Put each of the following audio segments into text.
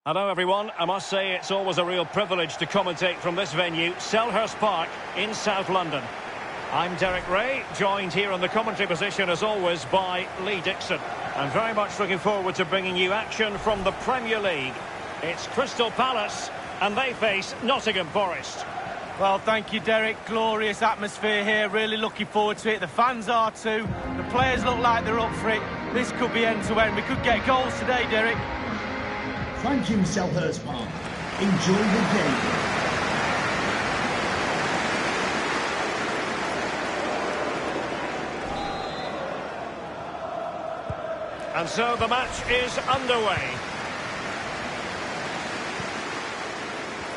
Hello everyone, I must say it's always a real privilege to commentate from this venue, Selhurst Park in South London. I'm Derek Ray, joined here in the commentary position as always by Lee Dixon. I'm very much looking forward to bringing you action from the Premier League. It's Crystal Palace and they face Nottingham Forest. Well, thank you, Derek. Glorious atmosphere here. Really looking forward to it. The fans are too. The players look like they're up for it. This could be end-to-end. We could get goals today, Derek. Thank you, Selhurst Park. Enjoy the game. And so the match is underway.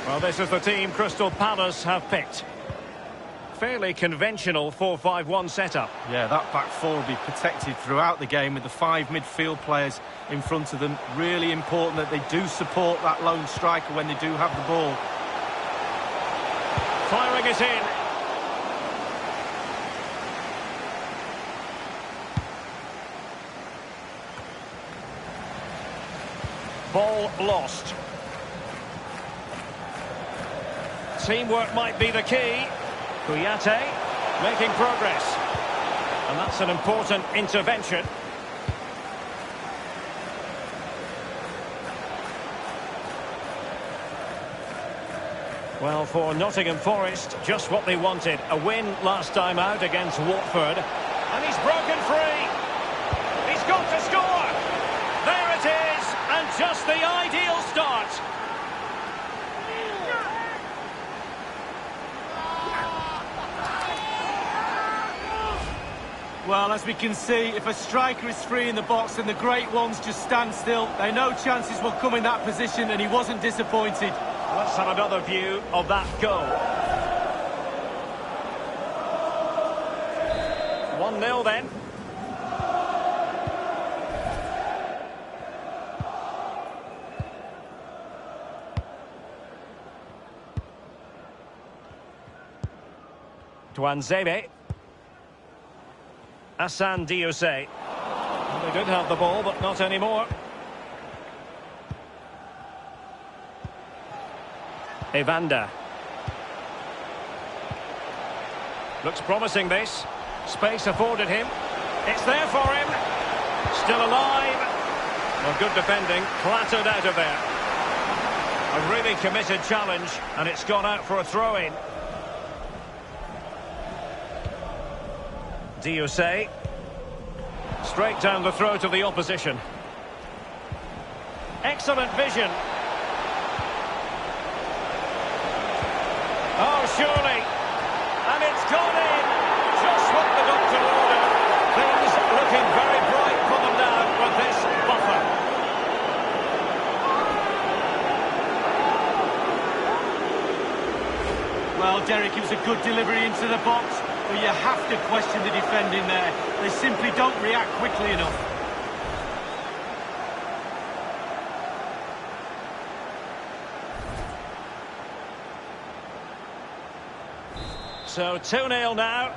Well, this is the team Crystal Palace have picked. Fairly conventional 4-5-1 setup. Yeah, that back four will be protected throughout the game with the five midfield players in front of them. Really important that they do support that lone striker when they do have the ball. Firing it in. Ball lost. Teamwork might be the key. Kouyaté making progress. And that's an important intervention. Well, for Nottingham Forest, just what they wanted. A win last time out against Watford. And he's broken free. He's got to score. There it is. And just the ideal start. Well, as we can see, if a striker is free in the box, then the great ones just stand still. They know chances will come in that position, and he wasn't disappointed. Let's have another view of that goal. 1-0 then. Tuanzebe. Hassan Diosé. They did have the ball, but not anymore. Evander. Looks promising, this. Space afforded him. It's there for him. Still alive. Well, good defending. Clattered out of there. A really committed challenge, and it's gone out for a throw-in. Diosé. Straight down the throat of the opposition. Excellent vision. Oh, surely. And it's gone in. Just what the doctor ordered. Things looking very bright for them now with this buffer. Well, Derek, it was a good delivery into the box, but you have to question the defending there. They simply don't react quickly enough. So 2-0 now.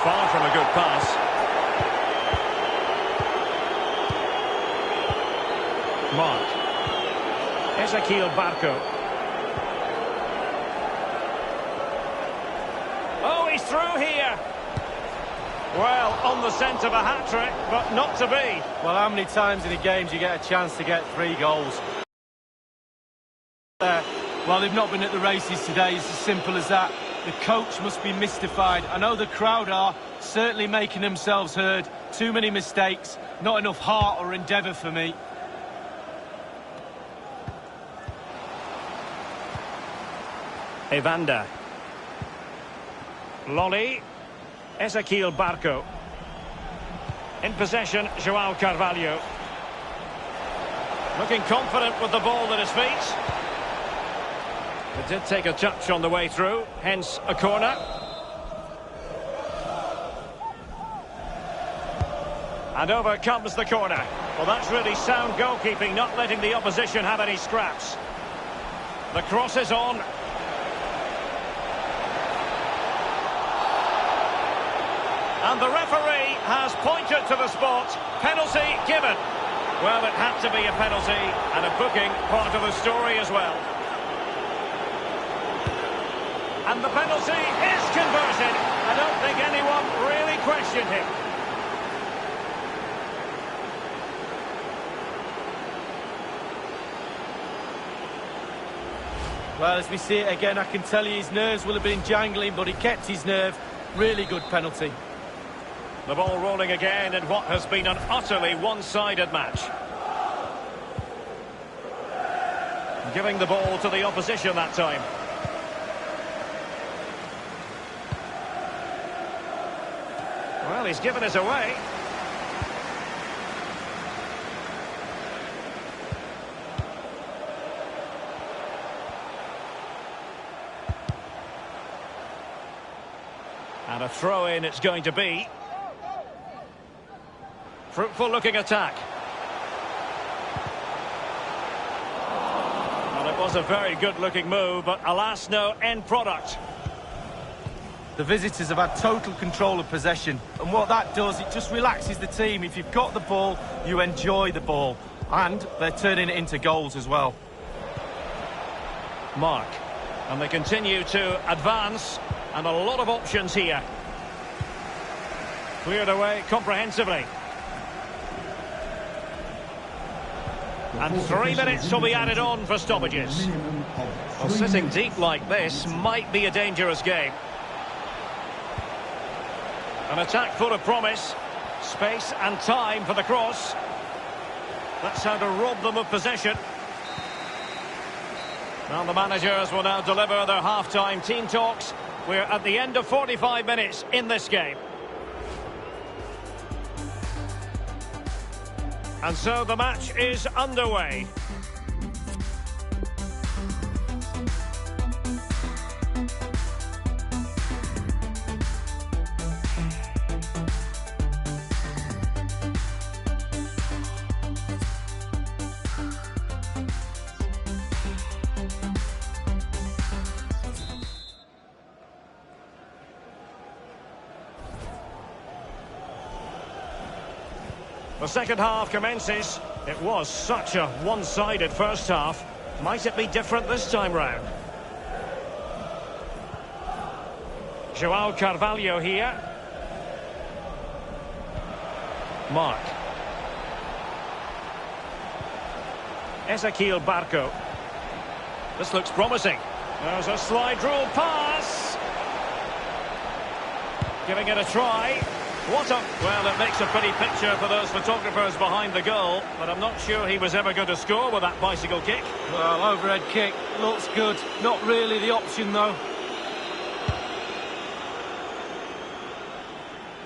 Far from a good pass. Mark. Ezequiel Barco. Oh, he's through here. Well, on the scent of a hat-trick, but not to be. Well, how many times in a game do you get a chance to get 3 goals? Well, they've not been at the races today. It's as simple as that. The coach must be mystified. I know the crowd are certainly making themselves heard. Too many mistakes, not enough heart or endeavour for me. Evander. Lolly. Ezequiel Barco. In possession, João Carvalho. Looking confident with the ball at his feet. It did take a touch on the way through, hence a corner. And over comes the corner. Well, that's really sound goalkeeping, not letting the opposition have any scraps. The cross is on. And the referee has pointed to the spot. Penalty given. Well, it had to be a penalty, and a booking part of the story as well. And the penalty is converted. I don't think anyone really questioned him. Well, as we see it again, I can tell you his nerves will have been jangling, but he kept his nerve. Really good penalty. The ball rolling again in what has been an utterly one-sided match. Giving the ball to the opposition that time. Well, he's given it away. And a throw-in it's going to be. Fruitful looking attack. Well, it was a very good looking move, but alas, no end product. The visitors have had total control of possession, and what that does, it just relaxes the team. If you've got the ball, you enjoy the ball, and they're turning it into goals as well. Mark, and they continue to advance, and a lot of options here. Cleared away comprehensively. And 3 minutes will be added on for stoppages. Well, sitting deep like this might be a dangerous game. An attack full of promise. Space and time for the cross. That's how to rob them of possession. Well, the managers will now deliver their half-time team talks. We're at the end of 45 minutes in this game. And so the match is underway. The second half commences. It was such a one-sided first half. Might it be different this time round? João Carvalho here. Mark. Ezequiel Barco. This looks promising. There's a slide rule pass. Giving it a try. Well, it makes a pretty picture for those photographers behind the goal, but I'm not sure he was ever going to score with that bicycle kick. Well, overhead kick, looks good. Not really the option, though.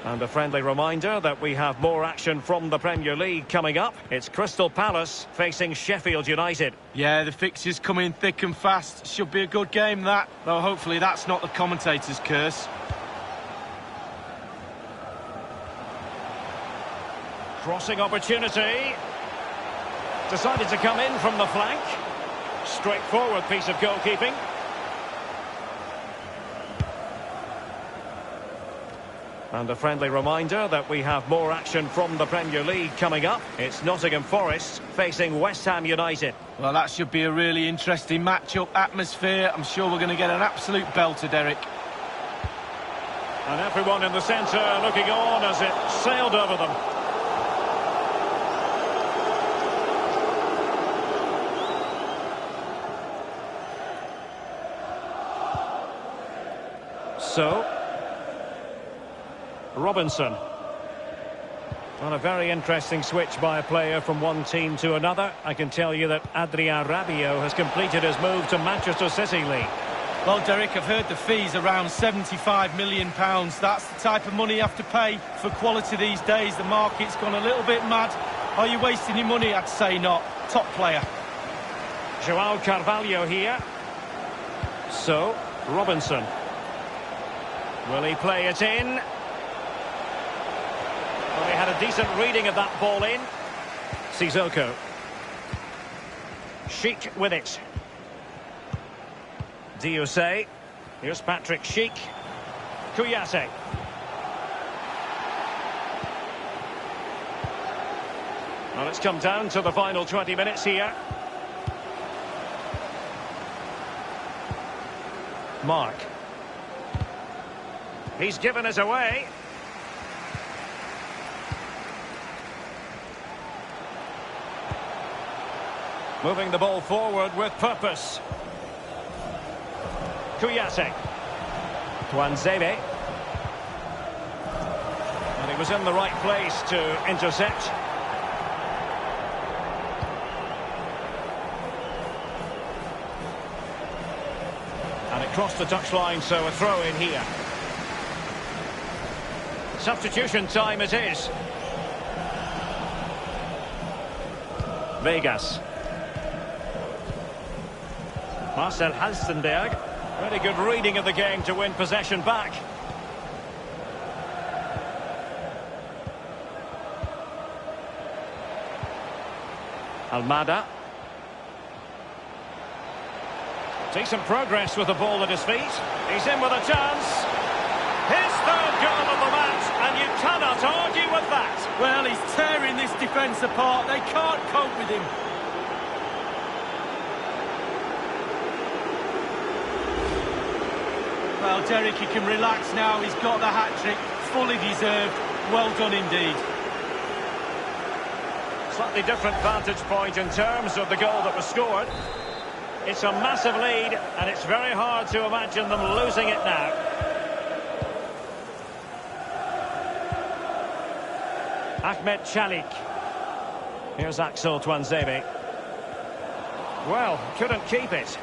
And a friendly reminder that we have more action from the Premier League coming up. It's Crystal Palace facing Sheffield United. Yeah, the fixtures come in thick and fast. Should be a good game, that. Though hopefully that's not the commentator's curse. Crossing opportunity. Decided to come in from the flank. Straightforward piece of goalkeeping. And a friendly reminder that we have more action from the Premier League coming up. It's Nottingham Forest facing West Ham United. Well, that should be a really interesting match-up. Atmosphere, I'm sure we're going to get an absolute belter, Derek. And everyone in the centre looking on as it sailed over them. So, Robinson. On a very interesting switch by a player from one team to another. I can tell you that Adrien Rabiot has completed his move to Manchester City League. Well, Derek, I've heard the fee's around £75 million. That's the type of money you have to pay for quality these days. The market's gone a little bit mad. Are you wasting your money? I'd say not. Top player. João Carvalho here. So, Robinson. Will he play it in? Well, he had a decent reading of that ball in. Sissoko. Sheik with it. Diosé. Here's Patrick Sheik. Kouyaté. Well, it's come down to the final 20 minutes here. Mark. He's given us away. Moving the ball forward with purpose. Kouyaté. Tuanzebe. And he was in the right place to intercept. And it crossed the touchline, so a throw in here. Substitution time it is. Vegas. Marcel Halstenberg. Very good reading of the game to win possession back. Almada. Decent progress with the ball at his feet. He's in with a chance. His third goal of the match, and you cannot argue with that. Well, he's tearing this defence apart. They can't cope with him. Well, Derek, he can relax now. He's got the hat-trick. Fully deserved. Well done indeed. Slightly different vantage point in terms of the goal that was scored. It's a massive lead, and it's very hard to imagine them losing it now. Ahmed Chalik. Here's Axel Tuanzebe. Well, couldn't keep it.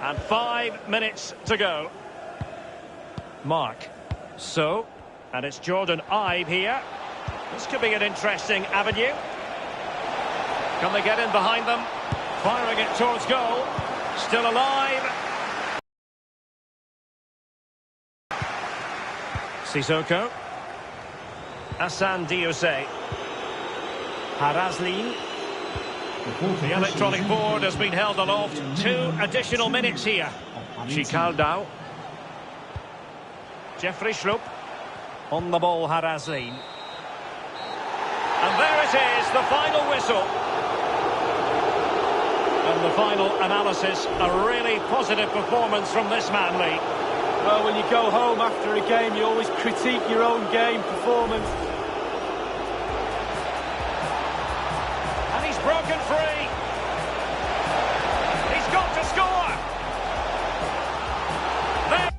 And 5 minutes to go. Mark. So, and it's Jordan Ibe here. This could be an interesting avenue. Can they get in behind them? Firing it towards goal. Still alive. Sissoko. Hassan Diose. Harazli. The electronic board has been held aloft. 2 additional minutes here. Chikaldao. Jeffrey Schlupp. On the ball, Harazli. And there it is, the final whistle. And the final analysis, a really positive performance from this man, Lee. Well, when you go home after a game, you always critique your own game performance. And he's broken free. He's got to score. There.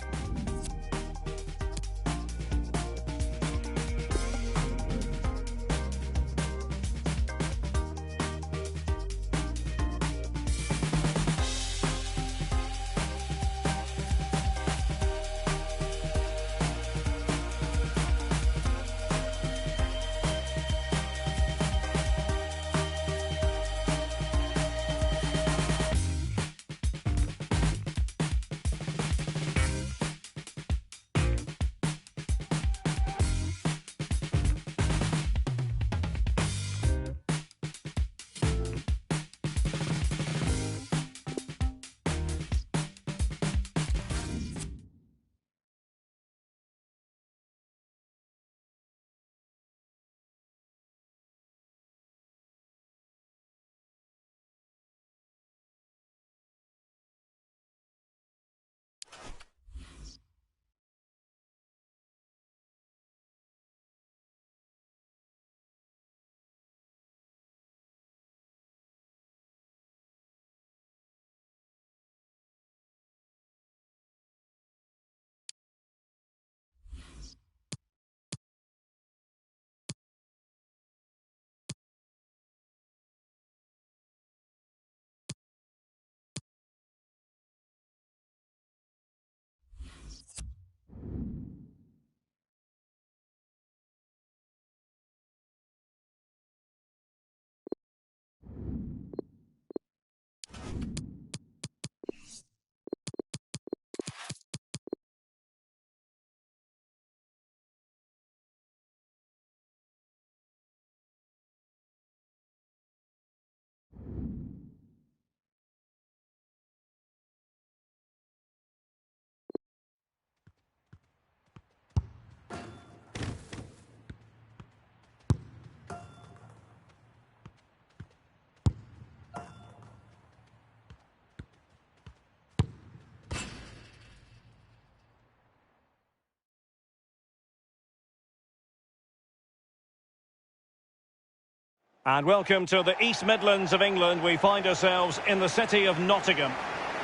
And welcome to the East Midlands of England. We find ourselves in the city of Nottingham.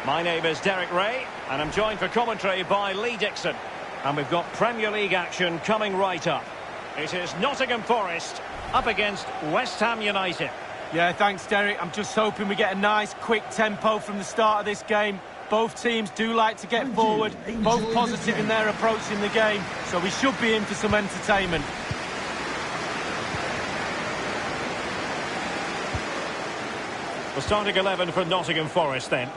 My name is Derek Ray, and I'm joined for commentary by Lee Dixon. And we've got Premier League action coming right up. It is Nottingham Forest up against West Ham United. Yeah, thanks, Derek. I'm just hoping we get a nice, quick tempo from the start of this game. Both teams do like to get forward, both positive in their approach in the game, so we should be in for some entertainment. The starting 11 for Nottingham Forest then.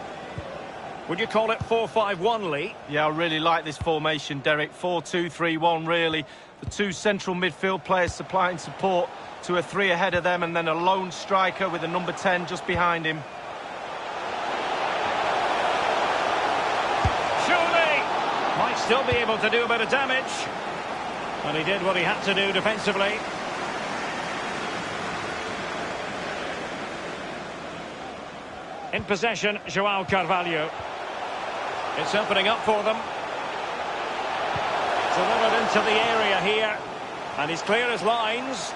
Would you call it 4-5-1, Lee? Yeah, I really like this formation, Derek. 4-2-3-1, really. The two central midfield players supplying support to a three ahead of them, and then a lone striker with a number 10 just behind him. Surely! Might still be able to do a bit of damage. And he did what he had to do defensively. In possession, João Carvalho. It's opening up for them. Delivered into the area here. And he's clear as lines.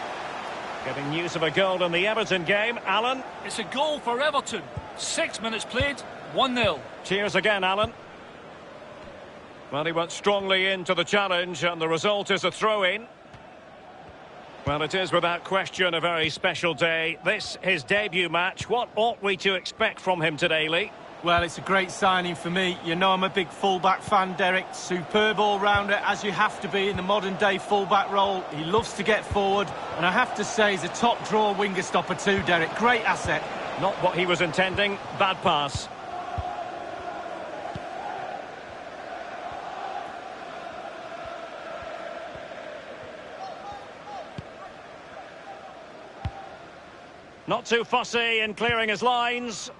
Getting news of a goal in the Everton game. Alan? It's a goal for Everton. 6 minutes played, 1-0. Cheers again, Alan. Well, he went strongly into the challenge, and the result is a throw-in. Well, it is without question a very special day. This, his debut match. What ought we to expect from him today, Lee? Well, it's a great signing for me. You know I'm a big fullback fan, Derek. Superb all-rounder, as you have to be in the modern-day fullback role. He loves to get forward, and I have to say he's a top-draw winger-stopper too, Derek. Great asset. Not what he was intending. Bad pass. Not too fussy in clearing his lines.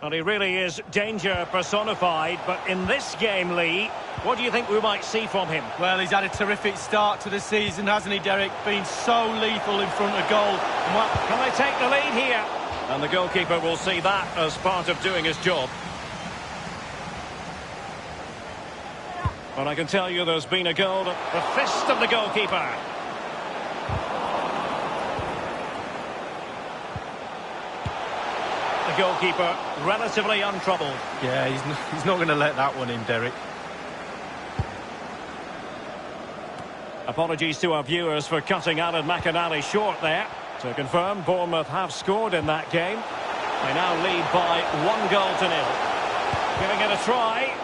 Well, he really is danger personified, but in this game, Lee, what do you think we might see from him? Well, he's had a terrific start to the season, hasn't he, Derek? Been so lethal in front of goal. And what... Can they take the lead here? And the goalkeeper will see that as part of doing his job. But I can tell you there's been a goal. The fist of the goalkeeper. The goalkeeper relatively untroubled. Yeah, he's not going to let that one in, Derek. Apologies to our viewers for cutting Alan McInally short there. To confirm, Bournemouth have scored in that game. They now lead by 1-0. Giving it a try.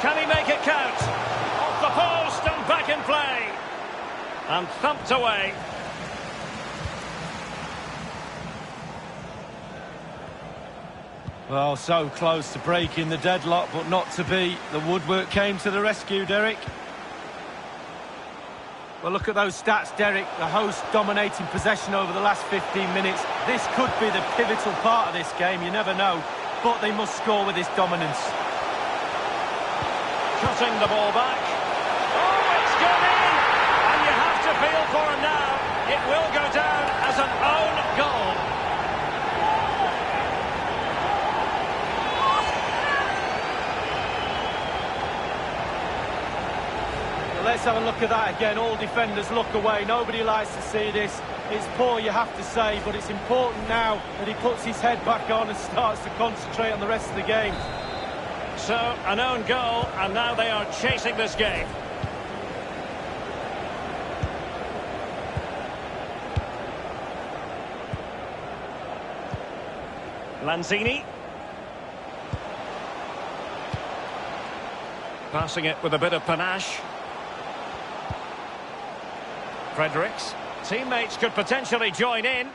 Can he make it count? Off the post and back in play. And thumped away. Well, so close to breaking the deadlock, but not to be. The woodwork came to the rescue, Derek. Well, look at those stats, Derek. The host dominating possession over the last 15 minutes. This could be the pivotal part of this game, you never know. But they must score with this dominance. Cutting the ball back. Oh, it's gone in! And you have to feel for him now. It will go down as an own goal. Let's have a look at that again. All defenders look away. Nobody likes to see this. It's poor, you have to say, but it's important now that he puts his head back on and starts to concentrate on the rest of the game. So, an own goal, and now they are chasing this game. Lanzini. Passing it with a bit of panache. Fredericks. Teammates could potentially join in.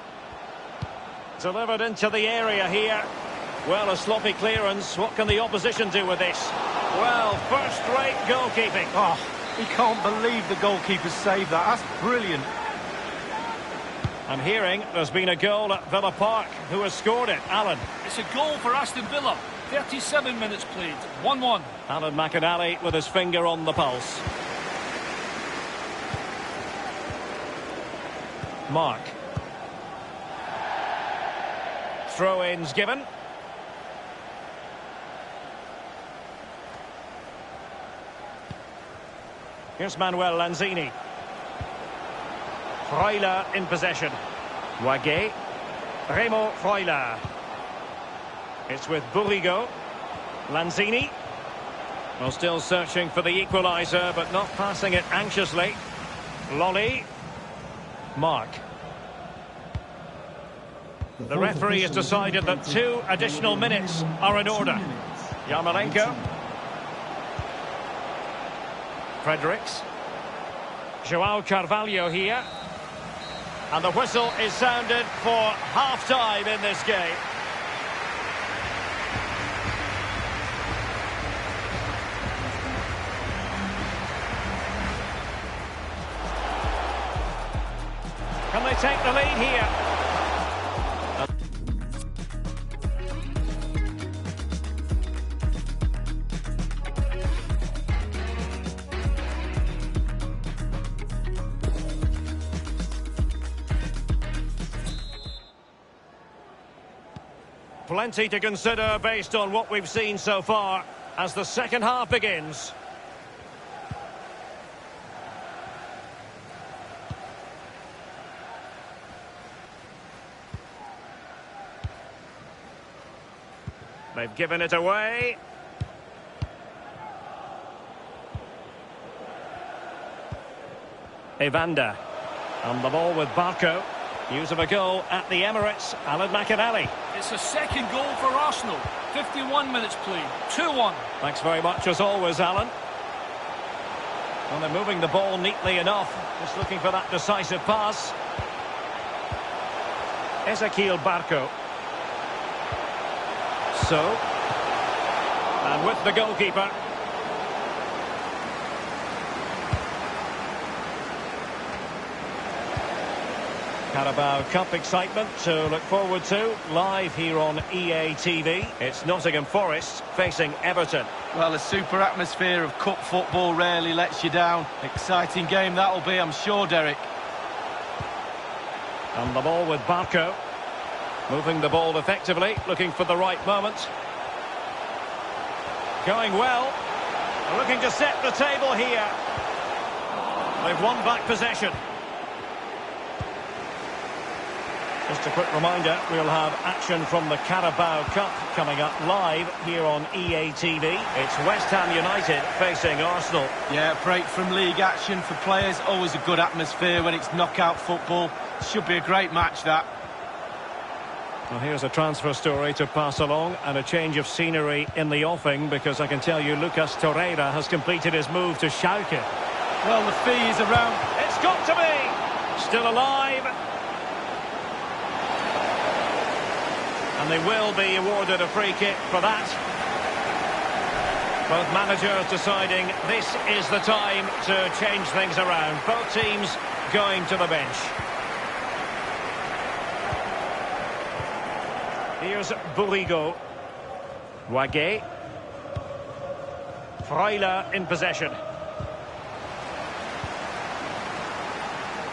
Delivered into the area here. Well, a sloppy clearance. What can the opposition do with this? Well, first-rate goalkeeping. Oh, he can't believe the goalkeeper saved that. That's brilliant. I'm hearing there's been a goal at Villa Park. Who has scored it? Alan. It's a goal for Aston Villa. 37 minutes played, 1-1. Alan McInally with his finger on the pulse. Mark. Throw-ins given. Here's Manuel Lanzini. Freuler in possession. Wagué. Remo Freuler. It's with Bourrigo. Lanzini. Well, still searching for the equaliser, but not passing it anxiously. Lolly. Mark. The referee has decided that 2 additional minutes are in order. Yarmolenko. Fredericks. João Carvalho here. And the whistle is sounded for half-time in this game. Can they take the lead here? Plenty to consider based on what we've seen so far as the second half begins. They've given it away. Evander. And the ball with Barco. Use of a goal at the Emirates. Alan McInally. It's a second goal for Arsenal. 51 minutes played. 2-1. Thanks very much as always, Alan. Well, they're moving the ball neatly enough. Just looking for that decisive pass. Ezequiel Barco. So. And with the goalkeeper. Carabao Cup excitement to look forward to live here on EA TV. It's Nottingham Forest facing Everton. Well, a super atmosphere of cup football rarely lets you down. Exciting game that'll be, I'm sure, Derek. And the ball with Barco. Moving the ball effectively, looking for the right moment. Going well. Looking to set the table here. They've won back possession. Just a quick reminder, we'll have action from the Carabao Cup coming up live here on EA TV. It's West Ham United facing Arsenal. Yeah, break from league action for players. Always a good atmosphere when it's knockout football. Should be a great match, that. Well, here's a transfer story to pass along and a change of scenery in the offing, because I can tell you Lucas Torreira has completed his move to Schalke. Well, the fee is around. It's got to be! Still alive. And they will be awarded a free kick for that. Both managers deciding this is the time to change things around. Both teams going to the bench. Here's Bourrigo. Wagué. Freuler in possession.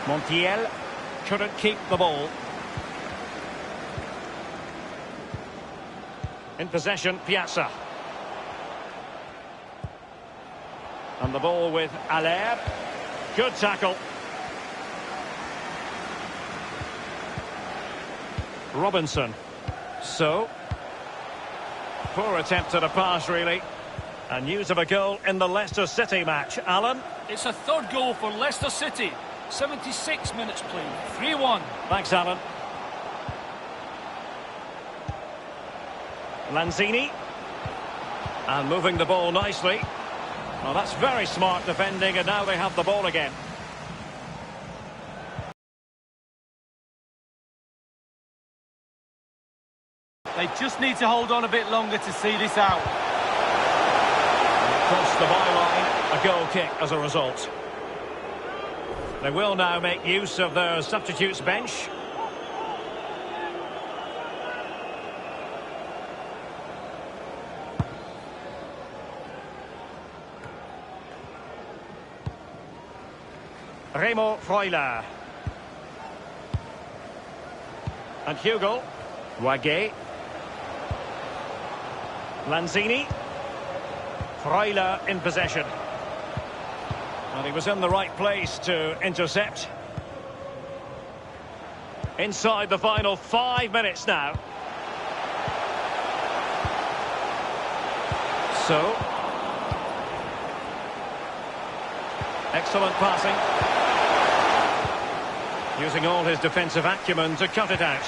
Montiel couldn't keep the ball. In possession, Piazza. And the ball with Aller. Good tackle. Robinson. So. Poor attempt at a pass, really. And news of a goal in the Leicester City match. Alan? It's a third goal for Leicester City. 76 minutes played. 3-1. Thanks, Alan. Lanzini. And moving the ball nicely. Well, that's very smart defending, and now they have the ball again. They just need to hold on a bit longer to see this out. Crossed the byline, a goal kick as a result. They will now make use of their substitutes bench. Remo Freuler. And Hugo. Wagué. Lanzini. Freuler in possession. And he was in the right place to intercept. Inside the final 5 minutes now. So, excellent passing. Using all his defensive acumen to cut it out.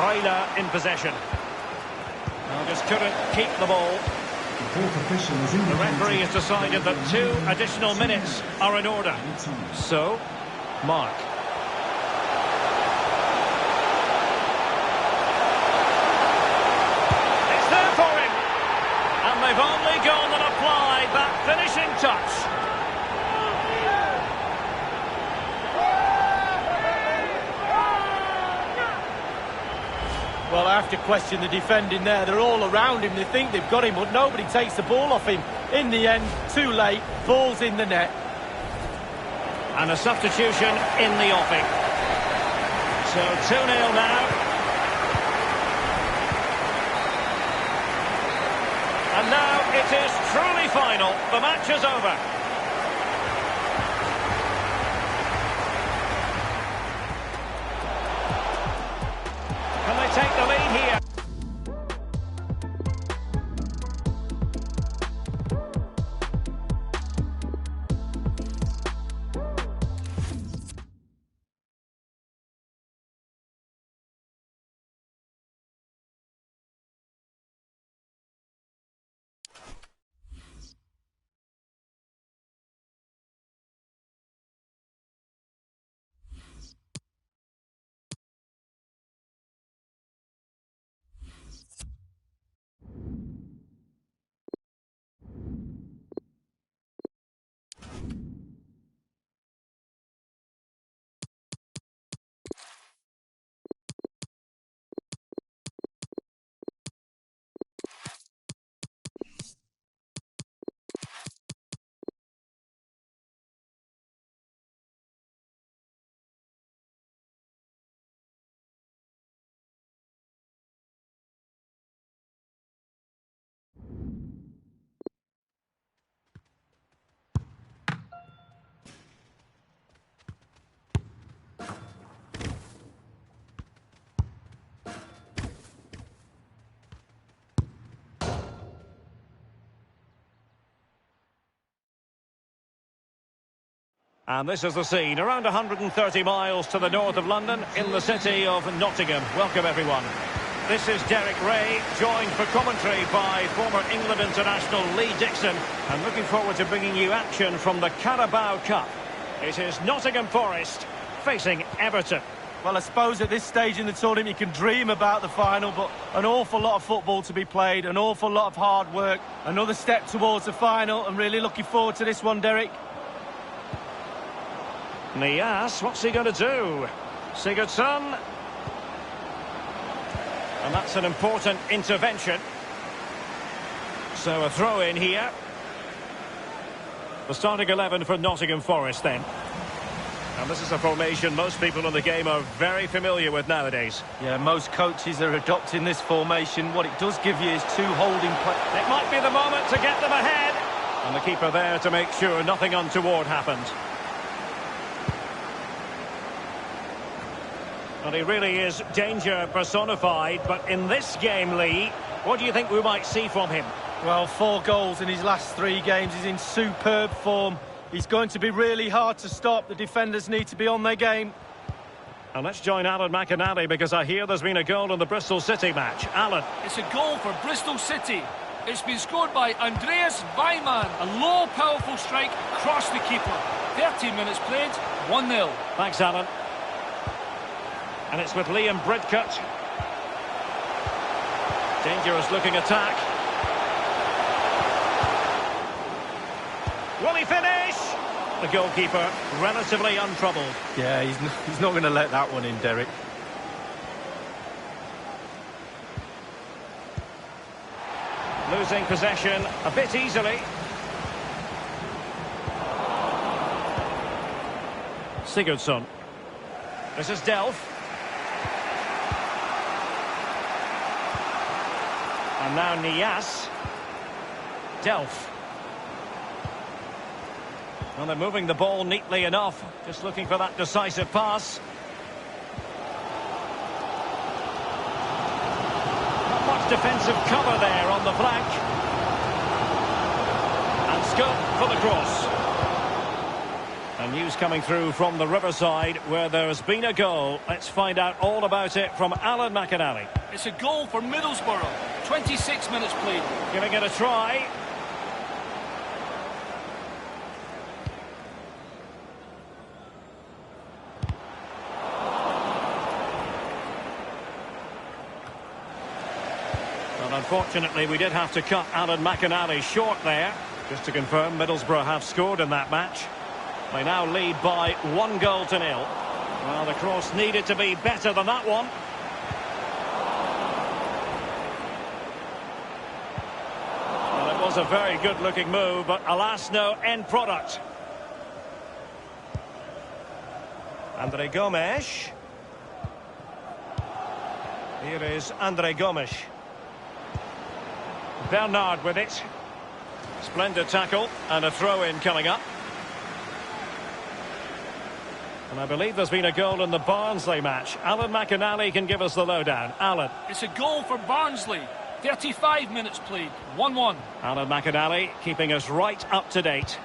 Reina in possession. Well, just couldn't keep the ball. The referee has decided that 2 additional minutes are in order. So, Mark. It's there for him. And they've only gone and applied that finishing touch. Well, I have to question the defending there. They're all around him. They think they've got him, but nobody takes the ball off him. In the end, too late. Ball's in the net. And a substitution in the offing. So 2-0 now. And now it is truly final. The match is over. Can they take the lead here? And this is the scene, around 130 miles to the north of London, in the city of Nottingham. Welcome, everyone. This is Derek Ray, joined for commentary by former England international Lee Dixon. And looking forward to bringing you action from the Carabao Cup. It is Nottingham Forest facing Everton. Well, I suppose at this stage in the tournament you can dream about the final, but an awful lot of football to be played, an awful lot of hard work. Another step towards the final. I'm really looking forward to this one, Derek. Nias, what's he going to do? Sigurdsson. And that's an important intervention. So a throw in here. The starting 11 for Nottingham Forest then. And this is a formation most people in the game are very familiar with nowadays. Yeah, most coaches are adopting this formation. What it does give you is 2 holding players. It might be the moment to get them ahead. And the keeper there to make sure nothing untoward happened. And he really is danger personified, but in this game, Lee, what do you think we might see from him? Well, 4 goals in his last 3 games. He's in superb form. He's going to be really hard to stop. The defenders need to be on their game. And let's join Alan McInally, because I hear there's been a goal in the Bristol City match. Alan. It's a goal for Bristol City. It's been scored by Andreas Weimann. A low, powerful strike across the keeper. 13 minutes played, 1-0. Thanks, Alan. And it's with Liam Bridcut. Dangerous looking attack. Will he finish? The goalkeeper relatively untroubled. Yeah, he's not going to let that one in, Derek. Losing possession a bit easily. Sigurdsson. This is Delph. And now Nias. Delph. Well, they're moving the ball neatly enough. Just looking for that decisive pass. Not much defensive cover there on the flank. And scope for the cross. And news coming through from the Riverside where there's been a goal. Let's find out all about it from Alan McInally. It's a goal for Middlesbrough. 26 minutes played. Giving it a try. Well, unfortunately, we did have to cut Alan McInally short there. Just to confirm, Middlesbrough have scored in that match. They now lead by 1-0. Well, the cross needed to be better than that one. Well, it was a very good-looking move, but alas, no end product. Andre Gomes. Here is Andre Gomes. Bernard with it. Splendid tackle and a throw-in coming up. And I believe there's been a goal in the Barnsley match. Alan McInally can give us the lowdown. Alan. It's a goal for Barnsley. 35 minutes played. 1-1. Alan McInally keeping us right up to date.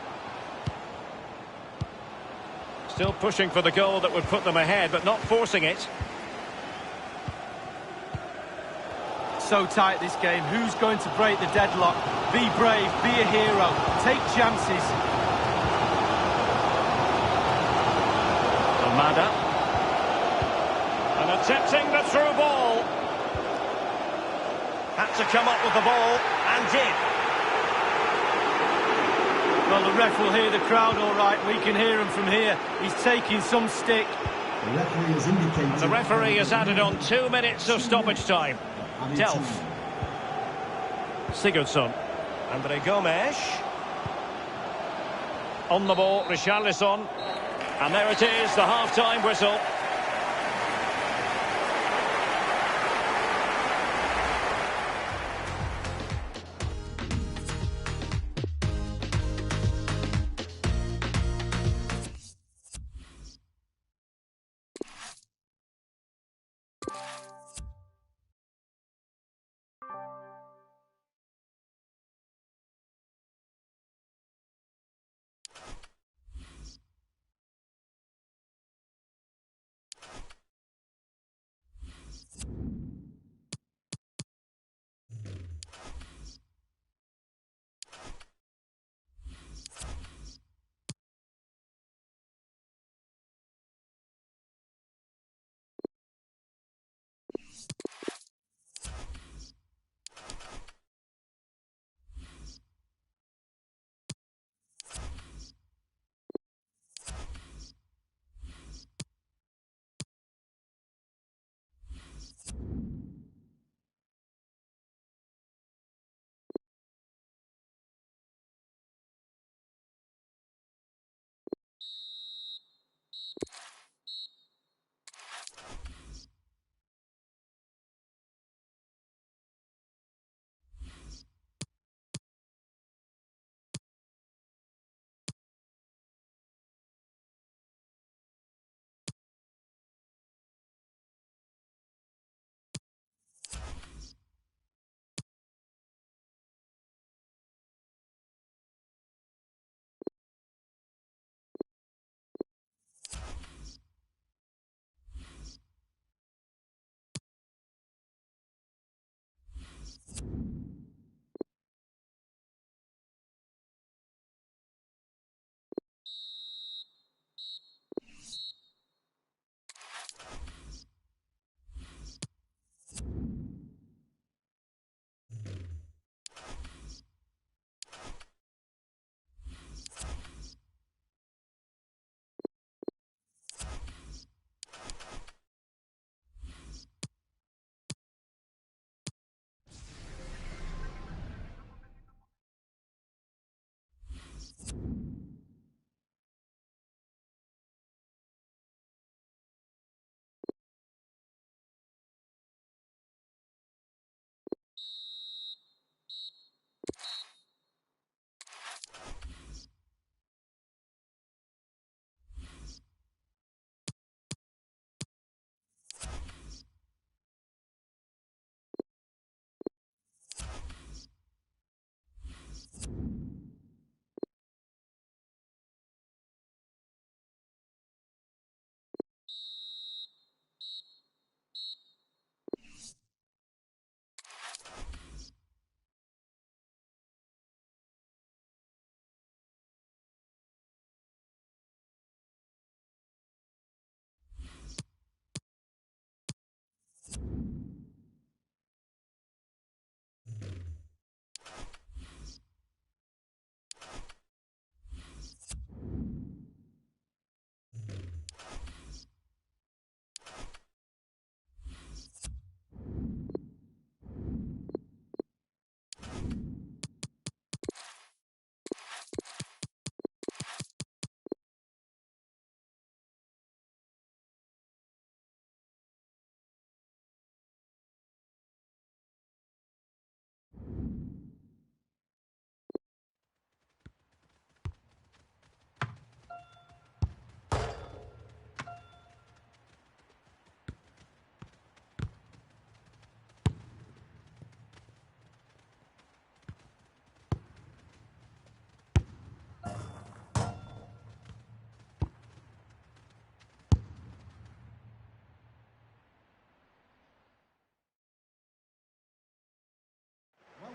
Still pushing for the goal that would put them ahead, but not forcing it. So tight this game. Who's going to break the deadlock? Be brave, be a hero, take chances. Almada. And attempting the through ball. Had to come up with the ball and did. Well, the ref will hear the crowd all right. We can hear him from here. He's taking some stick. The referee has indicated... And the referee has added on 2 minutes of stoppage time. Delph. Sigurdsson. Andre Gomes. On the ball, Richarlison. And there it is, the half-time whistle.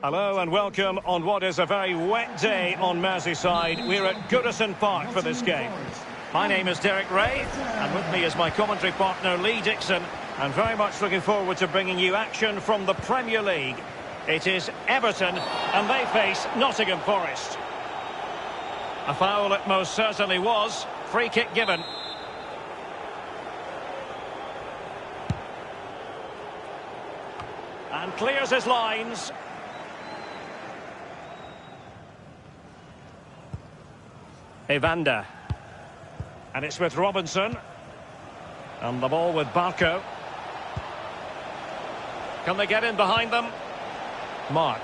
Hello and welcome on what is a very wet day on Merseyside. We're at Goodison Park for this game. My name is Derek Ray, and with me is my commentary partner Lee Dixon, and very much looking forward to bringing you action from the Premier League. It is Everton, and they face Nottingham Forest. A foul it most certainly was. Free kick given. And clears his lines. Evander. And it's with Robinson. And the ball with Barco. Can they get in behind them? Mark.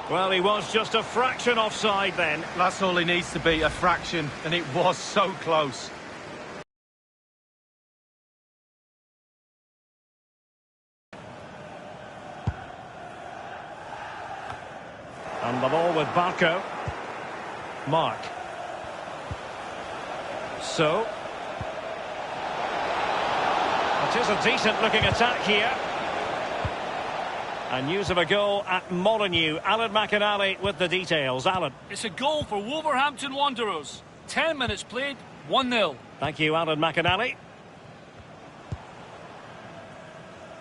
Well, he was just a fraction offside then. That's all he needs to be, a fraction, and it was so close. And the ball with Barco. Mark. So. It is a decent-looking attack here. And news of a goal at Molineux. Alan McInally with the details. Alan. It's a goal for Wolverhampton Wanderers. 10 minutes played, 1-0. Thank you, Alan McInally.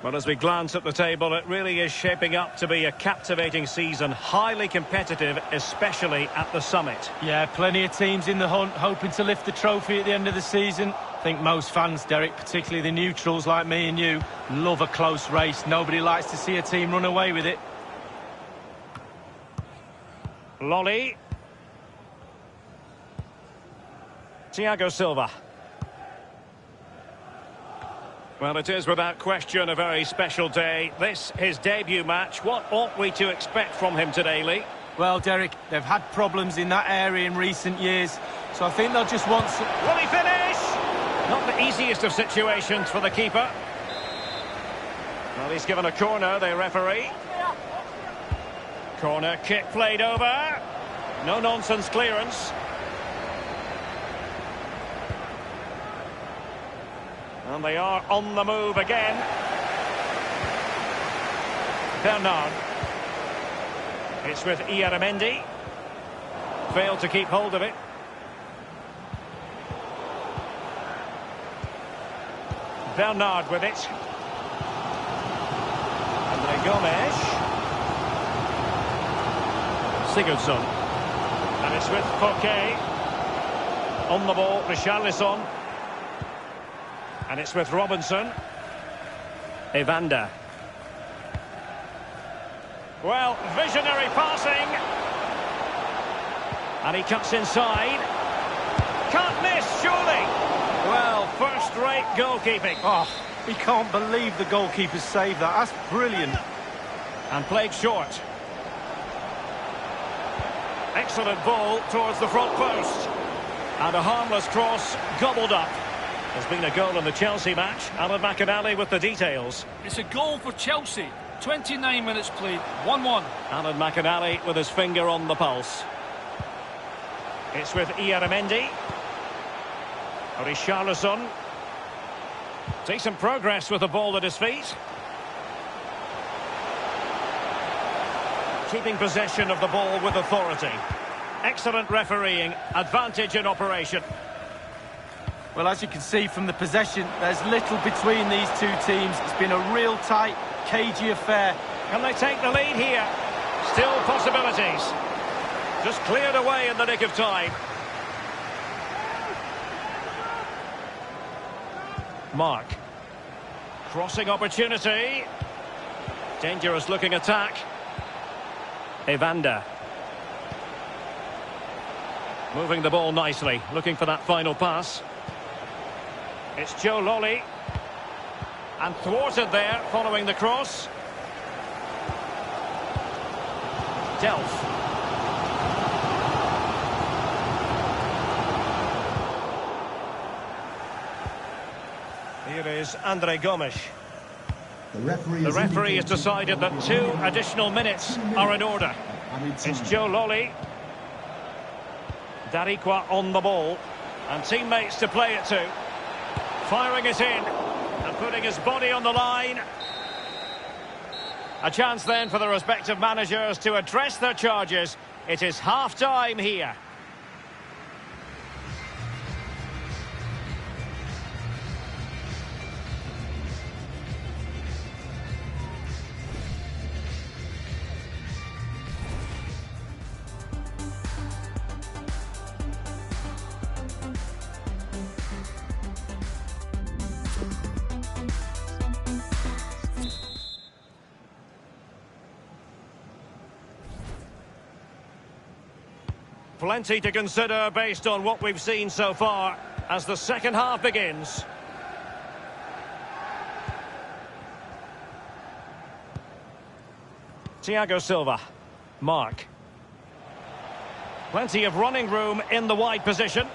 Well, as we glance at the table, it really is shaping up to be a captivating season. Highly competitive, especially at the summit. Yeah, plenty of teams in the hunt, hoping to lift the trophy at the end of the season. I think most fans, Derek, particularly the neutrals like me and you, love a close race. Nobody likes to see a team run away with it. Lolly. Thiago Silva. Well, it is without question a very special day. This, his debut match. What ought we to expect from him today, Lee? Well, Derek, they've had problems in that area in recent years, so I think they'll just want some... Will he finish? Not the easiest of situations for the keeper. Well, he's given a corner, the referee. Corner kick played over. No nonsense clearance. And they are on the move again. Bernard. It's with Ieramendi. Failed to keep hold of it. Bernard with it. Andre Gomes. Sigurdsson. And it's with Fouquet. On the ball, Richarlison. And it's with Robinson. Evander. Well, visionary passing. And he cuts inside. Can't miss, surely. Well, first-rate goalkeeping. Oh, we can't believe the goalkeeper saved that. That's brilliant. And played short. Excellent ball towards the front post. And a harmless cross gobbled up. There's been a goal in the Chelsea match. Alan McInally with the details. It's a goal for Chelsea. 29 minutes played, 1-1. Alan McInally with his finger on the pulse. It's with Ieramendi. Richarlison. Decent progress with the ball at his feet. Keeping possession of the ball with authority. Excellent refereeing. Advantage in operation. Well, as you can see from the possession, there's little between these two teams. It's been a real tight, cagey affair. Can they take the lead here? Still possibilities. Just cleared away in the nick of time. Mark. Crossing opportunity. Dangerous looking attack. Evander. Moving the ball nicely, looking for that final pass. It's Joe Lolly. And thwarted there, following the cross. Delph. Here is Andre Gomes. The referee has decided that 2 additional minutes are in order. It's Joe Lolly. Darikwa on the ball. And teammates to play it to. Firing it in. And putting his body on the line. A chance then for the respective managers to address their charges. It is half-time here. Plenty to consider based on what we've seen so far as the second half begins. Thiago Silva. Mark. Plenty of running room in the wide position.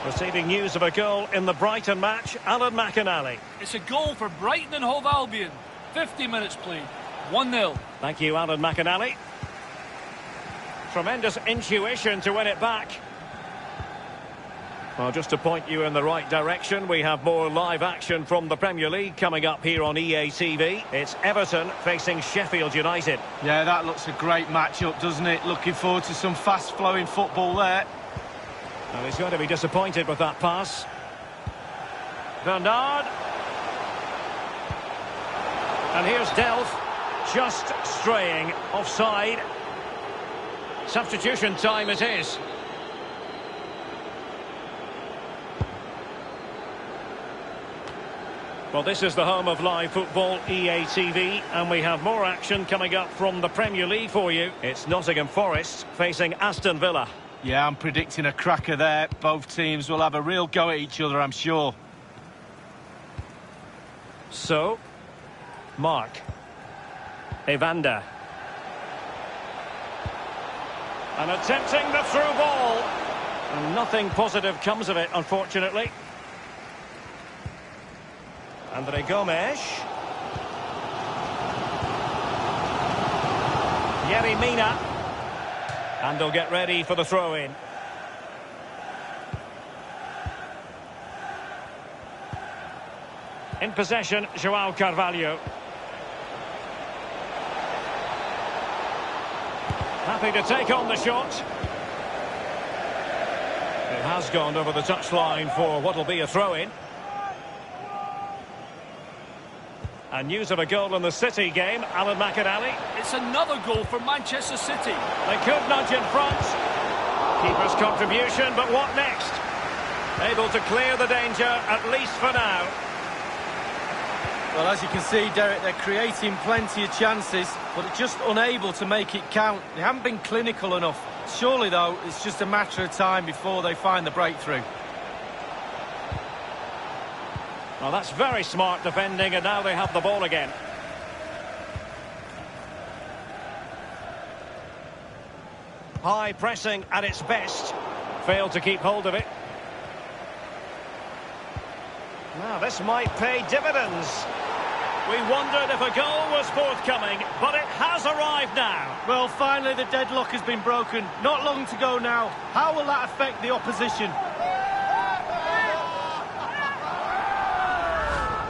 Receiving news of a goal in the Brighton match, Alan McInally. It's a goal for Brighton and Hove Albion. 50 minutes played. 1-0. Thank you, Alan McInally. Tremendous intuition to win it back. Well, just to point you in the right direction, we have more live action from the Premier League coming up here on EA TV. It's Everton facing Sheffield United. Yeah, that looks a great match-up, doesn't it? Looking forward to some fast-flowing football there. Well, he's going to be disappointed with that pass. Bernard. And here's Delph. Just straying offside. Substitution time it is. Well, this is the home of live football, EA TV, and we have more action coming up from the Premier League for you. It's Nottingham Forest facing Aston Villa. Yeah, I'm predicting a cracker there. Both teams will have a real go at each other, I'm sure. So, Mark. Evander. And attempting the through ball. And nothing positive comes of it, unfortunately. Andre Gomes. Yerry Mina. And they'll get ready for the throw-in. In possession, João Carvalho. Happy to take on the shot. It has gone over the touchline for what will be a throw-in. And news of a goal in the City game, Alan McInally. It's another goal for Manchester City. They could nudge in front. Keeper's contribution, but what next? Able to clear the danger, at least for now. Well, as you can see, Derek, they're creating plenty of chances, but just unable to make it count. They haven't been clinical enough. Surely, though, it's just a matter of time before they find the breakthrough. Well, that's very smart defending, and now they have the ball again. High pressing at its best. Failed to keep hold of it. Now, this might pay dividends. We wondered if a goal was forthcoming, but it has arrived now. Well, finally the deadlock has been broken. Not long to go now. How will that affect the opposition?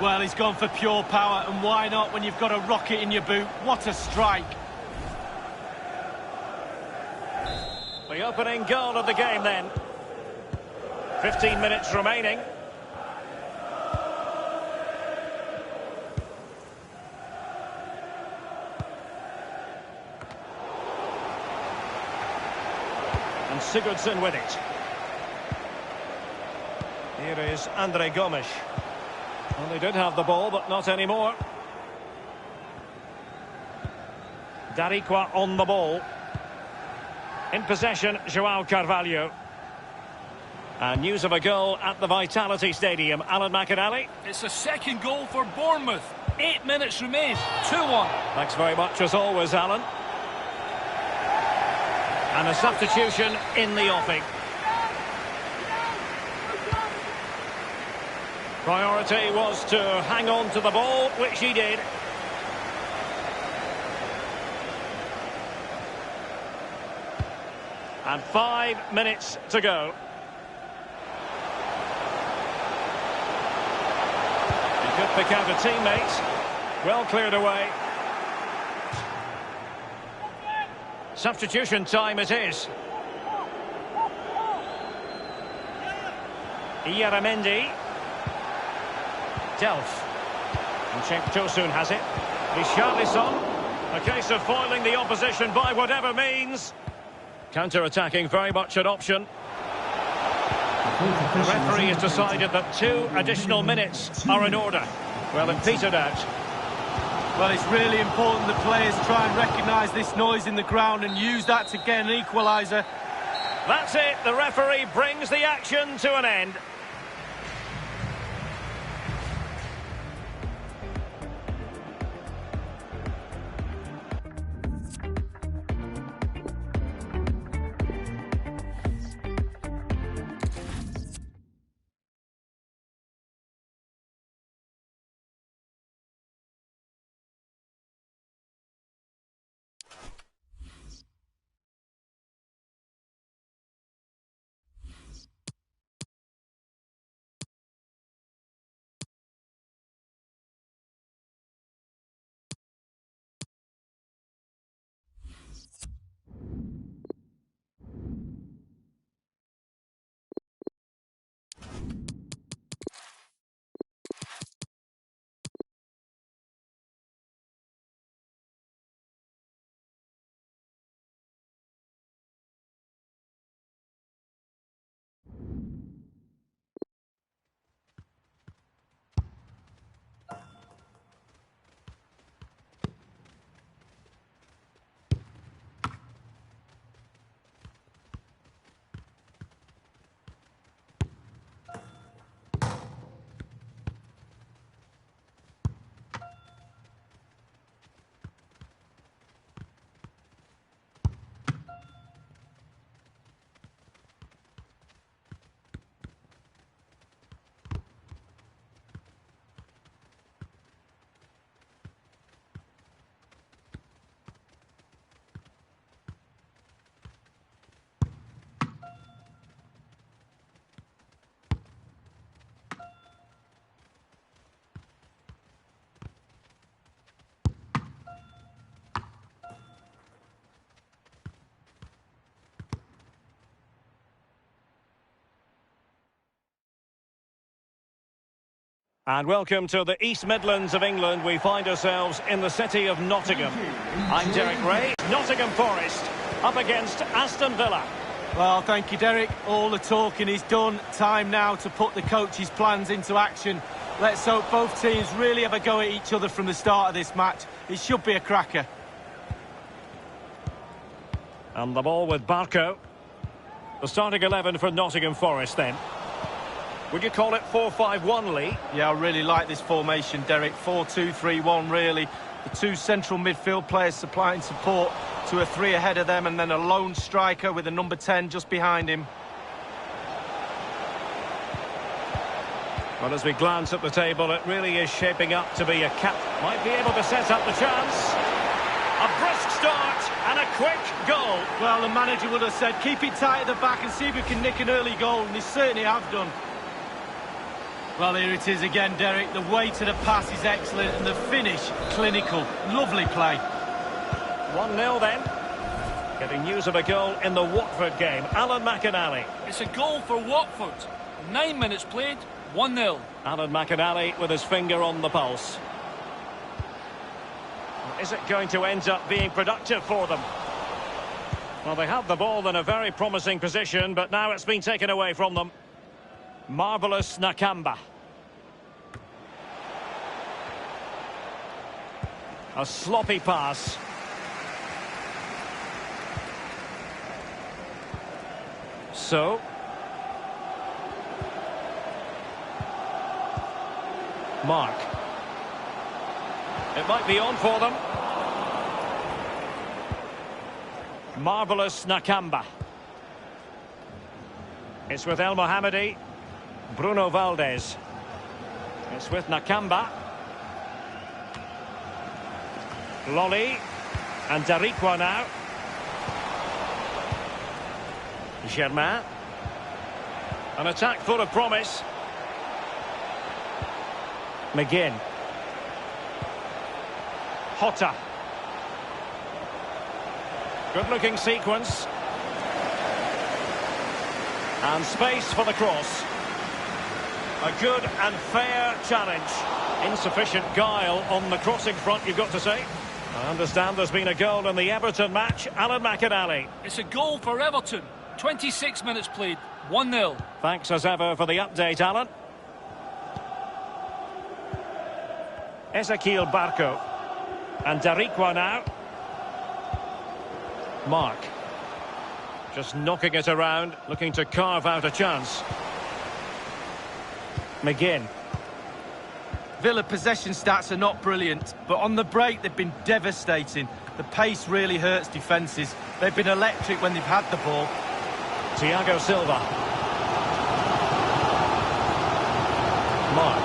Well, he's gone for pure power, and why not when you've got a rocket in your boot? What a strike. The opening goal of the game then. 15 minutes remaining. And Sigurdsson with it. Here is Andre Gomes. Well, they did have the ball, but not anymore. Darikwa on the ball. In possession, João Carvalho. And news of a goal at the Vitality Stadium. Alan McInally. It's a second goal for Bournemouth. 8 minutes remain. 2-1. Thanks very much as always, Alan. And a substitution in the offing. Priority was to hang on to the ball, which he did. And 5 minutes to go. He could pick out a teammate. Well cleared away. Substitution time it is. Ieramendi. Delph. And Cenk Tosun has it. Richarlison. A case of foiling the opposition by whatever means. Counter-attacking, very much an option. The referee has decided that 2 additional minutes are in order. Well, it petered out. Well, it's really important the players try and recognise this noise in the ground and use that to get an equaliser. That's it. The referee brings the action to an end. And welcome to the East Midlands of England. We find ourselves in the city of Nottingham. I'm Derek Ray. Nottingham Forest up against Aston Villa. Well, thank you, Derek. All the talking is done. Time now to put the coach's plans into action. Let's hope both teams really have a go at each other from the start of this match. It should be a cracker. And the ball with Barco. The starting 11 for Nottingham Forest then. Would you call it 4-5-1, Lee? Yeah, I really like this formation, Derek. 4-2-3-1, really. The 2 central midfield players supplying support to a 3 ahead of them, and then a lone striker with a number 10 just behind him. Well, as we glance at the table, it really is shaping up to be a cap. Might be able to set up the chance. A brisk start and a quick goal. Well, the manager would have said, keep it tight at the back and see if we can nick an early goal, and they certainly have done. Well, here it is again, Derek. The weight of the pass is excellent and the finish clinical. Lovely play. 1-0 then. Getting news of a goal in the Watford game. Alan McInally. It's a goal for Watford. 9 minutes played, 1-0. Alan McInally with his finger on the pulse. Is it going to end up being productive for them? Well, they have the ball in a very promising position, but now it's been taken away from them. Marvellous Nakamba. A sloppy pass. So. Mark. It might be on for them. Marvellous Nakamba. It's with El Mohammadi. Bruno Valdez. It's with Nakamba. Lolly. And Darikwa now. Germain. An attack full of promise. McGinn. Jota. Good-looking sequence. And space for the cross. A good and fair challenge. Insufficient guile on the crossing front, you've got to say. I understand there's been a goal in the Everton match. Alan McInally. It's a goal for Everton. 26 minutes played. 1-0. Thanks as ever for the update, Alan. Ezequiel Barco. And Darikwa now. Mark. Just knocking it around, looking to carve out a chance. McGinn. Villa possession stats are not brilliant, but on the break they've been devastating. The pace really hurts defences. They've been electric when they've had the ball. Thiago Silva. Mark.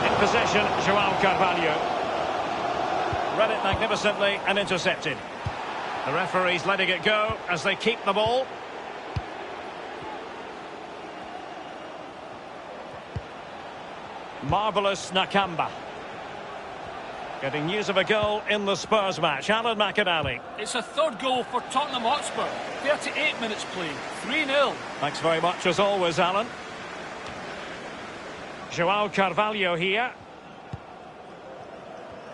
In possession, João Carvalho. Read it magnificently and intercepted. The referee's letting it go as they keep the ball. Marvellous Nakamba. Getting news of a goal in the Spurs match. Alan McInally. It's a third goal for Tottenham Hotspur. 38 minutes played. 3-0. Thanks very much as always, Alan. João Carvalho here.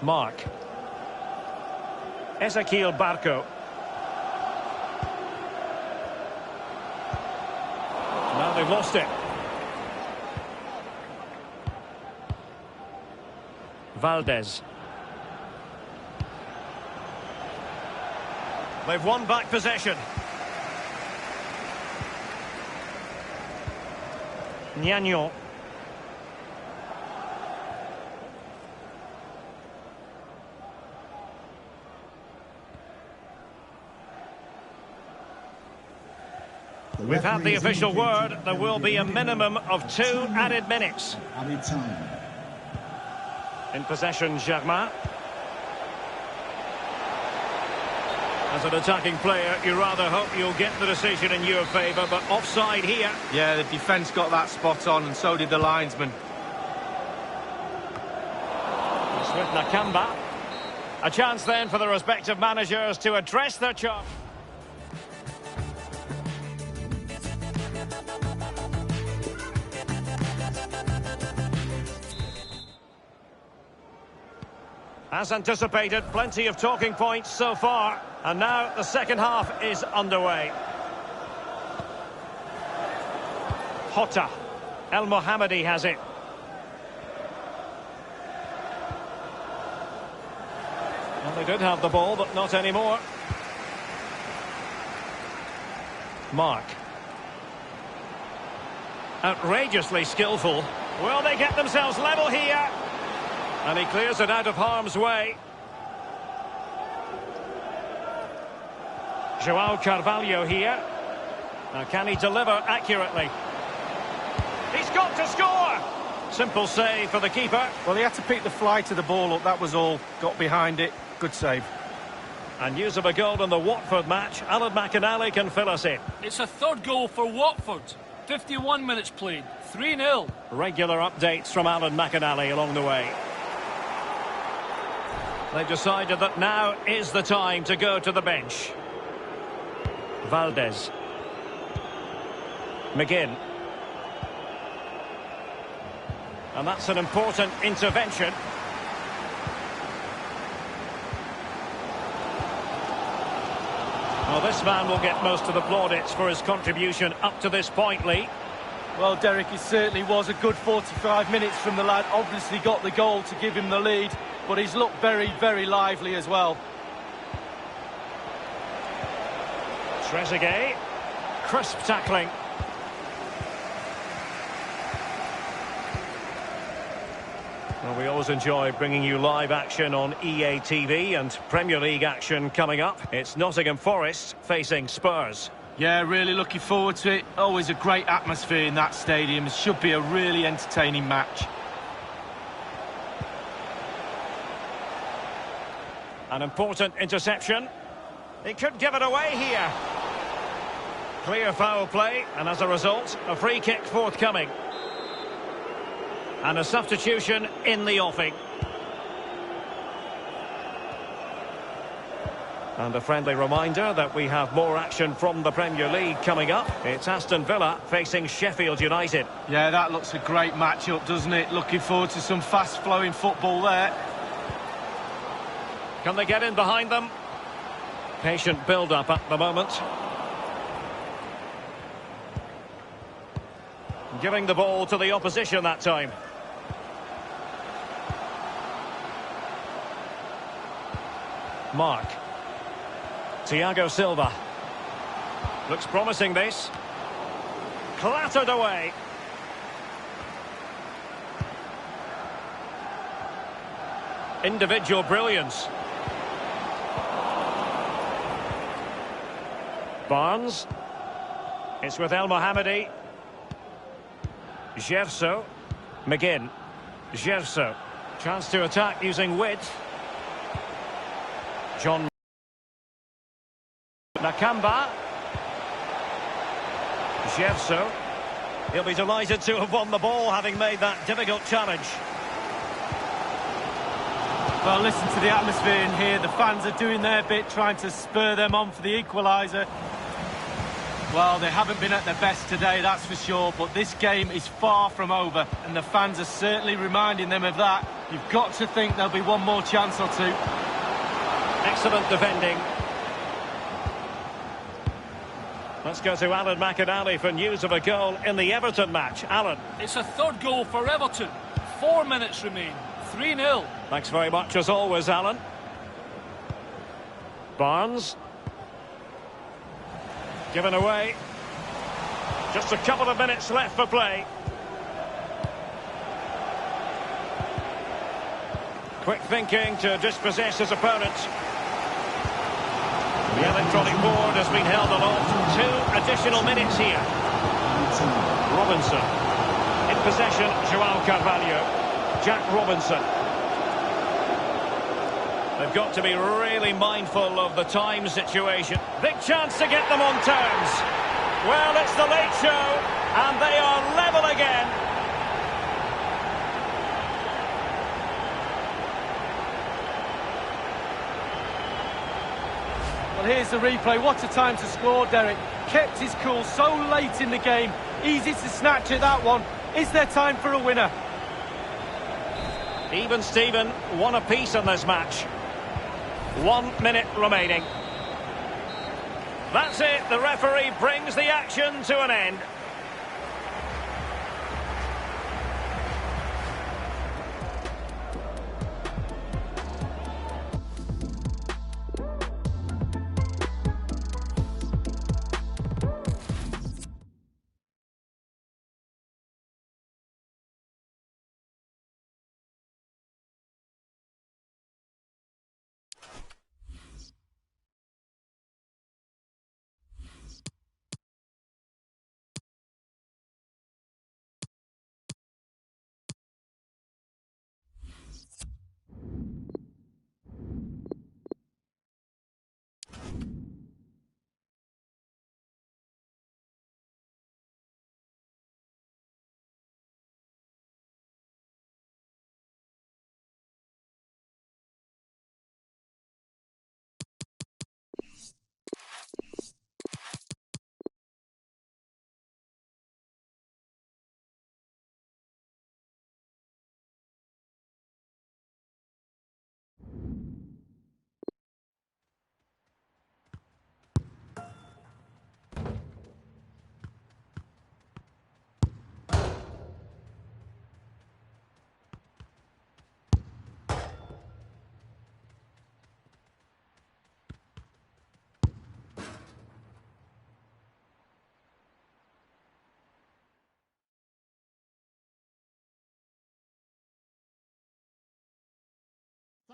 Mark. Ezequiel Barco. Now they've lost it. Valdez. They've won back possession. Nyagno. We've had the official word. There will be a minimum of 2 added minutes. Added time. In possession, Germain. As an attacking player, you rather hope you'll get the decision in your favour, but offside here. Yeah, the defence got that spot on, and so did the linesman. It's with Nakamba. A chance then for the respective managers to address their charge. As anticipated, plenty of talking points so far. And now the second half is underway. Jota. El Mohammadi has it. Well, they did have the ball, but not anymore. Mark. Outrageously skillful. Will they get themselves level here? And he clears it out of harm's way. João Carvalho here. Now can he deliver accurately? He's got to score! Simple save for the keeper. Well, he had to pick the fly to the ball up, that was all. Got behind it. Good save. And news of a goal in the Watford match. Alan McInally can fill us in. It's a third goal for Watford. 51 minutes played. 3-0. Regular updates from Alan McInally along the way. They've decided that now is the time to go to the bench. Valdez. McGinn. And that's an important intervention. Well, this man will get most of the plaudits for his contribution up to this point, Lee. Well, Derek, it certainly was a good 45 minutes from the lad. Obviously got the goal to give him the lead, but he's looked very, very lively as well. Trezeguet. Crisp tackling. Well, we always enjoy bringing you live action on EA TV, and Premier League action coming up. It's Nottingham Forest facing Spurs. Yeah, really looking forward to it. Always a great atmosphere in that stadium. It should be a really entertaining match. An important interception. He could give it away here. Clear foul play, and as a result, a free kick forthcoming. And a substitution in the offing. And a friendly reminder that we have more action from the Premier League coming up. It's Aston Villa facing Sheffield United. Yeah, that looks a great match-up, doesn't it? Looking forward to some fast-flowing football there. Can they get in behind them? Patient build-up at the moment. Giving the ball to the opposition that time. Mark. Thiago Silva. Looks promising, this. Clattered away. Individual brilliance. Barnes. It's with El Mohammadi. Gerso. McGinn. Gerso. Chance to attack using width. John Nakamba. Gerso. He'll be delighted to have won the ball, having made that difficult challenge. Well, listen to the atmosphere in here. The fans are doing their bit, trying to spur them on for the equaliser. Well, they haven't been at their best today, that's for sure, but this game is far from over, and the fans are certainly reminding them of that. You've got to think there'll be one more chance or two. Excellent defending. Let's go to Alan McInally for news of a goal in the Everton match. Alan. It's a third goal for Everton. 4 minutes remain. 3-0. Thanks very much as always, Alan. Barnes. Given away. Just a couple of minutes left for play. Quick thinking to dispossess his opponent. The electronic board has been held aloft. 2 additional minutes here. Robinson. In possession, João Carvalho. Jack Robinson. They've got to be really mindful of the time situation. Big chance to get them on terms. Well, it's the late show, and they are level again. Well, here's the replay. What a time to score, Derek. Kept his cool so late in the game. Easy to snatch at that one. Is there time for a winner? Even Steven, one apiece in this match. 1 minute remaining. That's it. The referee brings the action to an end.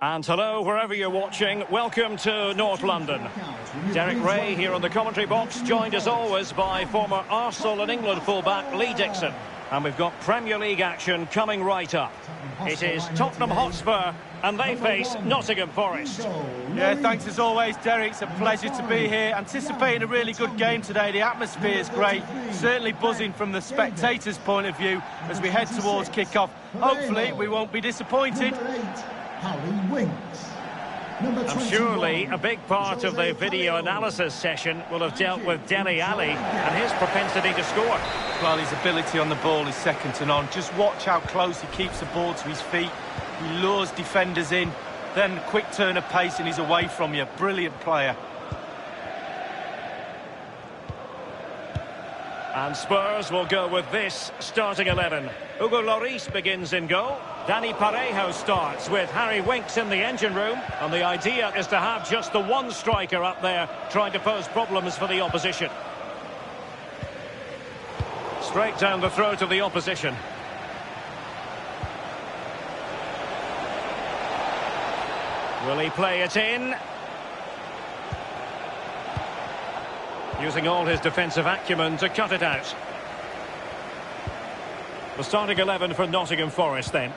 And hello, wherever you're watching, welcome to North London. Derek Ray here on the commentary box, joined as always by former Arsenal and England fullback Lee Dixon. And we've got Premier League action coming right up. It is Tottenham Hotspur, and they face Nottingham Forest. Yeah, thanks as always, Derek. It's a pleasure to be here. Anticipating a really good game today. The atmosphere is great. Certainly buzzing from the spectators' point of view as we head towards kick-off. Hopefully, we won't be disappointed. Harry Winks. And surely a big part of the video analysis session will have dealt with Dele Alli and his propensity to score. Well, his ability on the ball is second to none. Just watch how close he keeps the ball to his feet. He lures defenders in, then quick turn of pace and he's away from you. Brilliant player. And Spurs will go with this starting 11. Hugo Lloris begins in goal. Danny Parejo starts with Harry Winks in the engine room. And the idea is to have just the one striker up there trying to pose problems for the opposition. Straight down the throat of the opposition. Will he play it in? Using all his defensive acumen to cut it out. The starting 11 for Nottingham Forest then.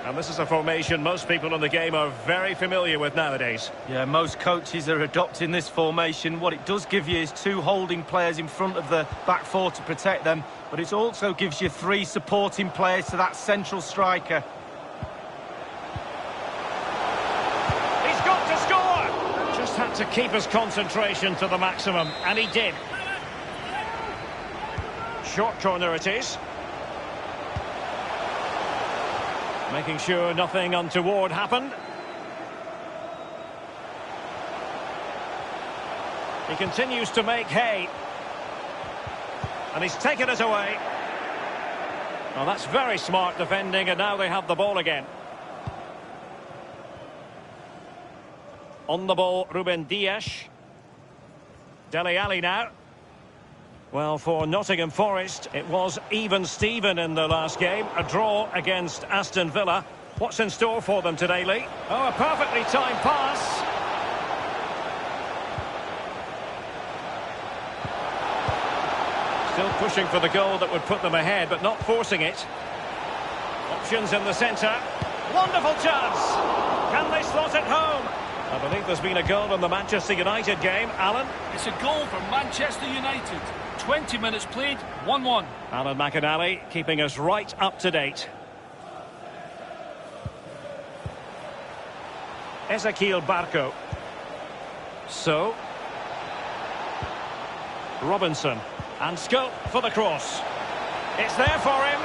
And this is a formation most people in the game are very familiar with nowadays. Yeah, most coaches are adopting this formation. What it does give you is two holding players in front of the back four to protect them, but it also gives you three supporting players to that central striker. He's got to score! Just had to keep his concentration to the maximum, and he did. Short corner it is. Making sure nothing untoward happened. He continues to make hay. And he's taken it away. Well, that's very smart defending, and now they have the ball again. On the ball, Ruben Dias. Dele Alli now. Well, for Nottingham Forest, it was even-steven in the last game. A draw against Aston Villa. What's in store for them today, Lee? Oh, a perfectly timed pass. Still pushing for the goal that would put them ahead, but not forcing it. Options in the centre. Wonderful chance. Can they slot it home? I believe there's been a goal in the Manchester United game. Alan? It's a goal for Manchester United. 20 minutes played, 1-1. Alan McInally keeping us right up to date. Ezequiel Barco. So. Robinson. And scope for the cross. It's there for him.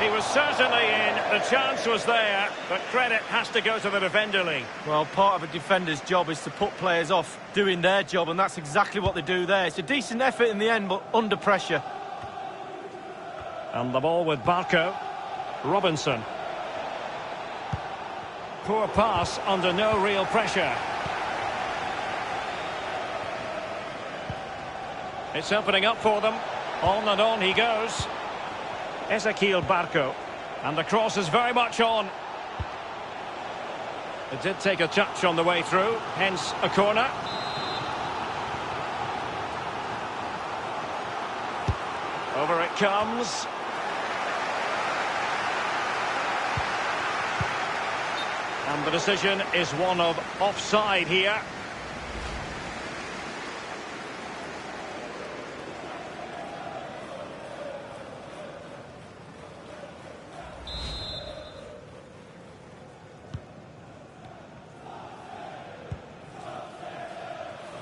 He was certainly in. The chance was there, but credit has to go to the defender, Lee. Well, part of a defender's job is to put players off doing their job, and that's exactly what they do there. It's a decent effort in the end, but under pressure. And the ball with Barco. Robinson. Poor pass under no real pressure. It's opening up for them. On and on he goes. Ezequiel Barco. And the cross is very much on. It did take a touch on the way through, hence a corner. Over it comes. And the decision is one of offside here.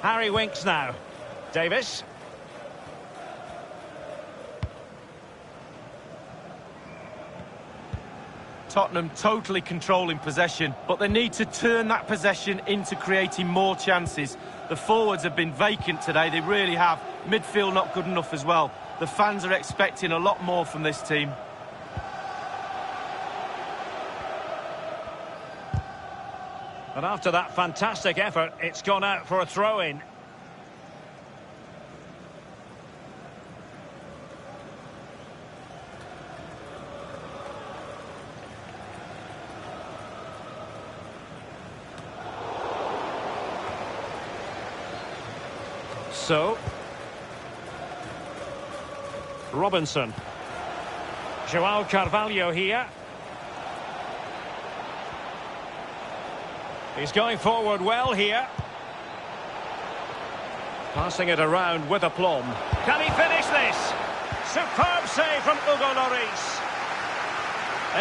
Harry Winks now. Davis. Tottenham totally controlling possession, but they need to turn that possession into creating more chances. The forwards have been vacant today, they really have. Midfield not good enough as well. The fans are expecting a lot more from this team. And after that fantastic effort, it's gone out for a throw-in. So, Robinson. João Carvalho here. He's going forward well here. Passing it around with aplomb. Can he finish this? Superb save from Hugo Lloris.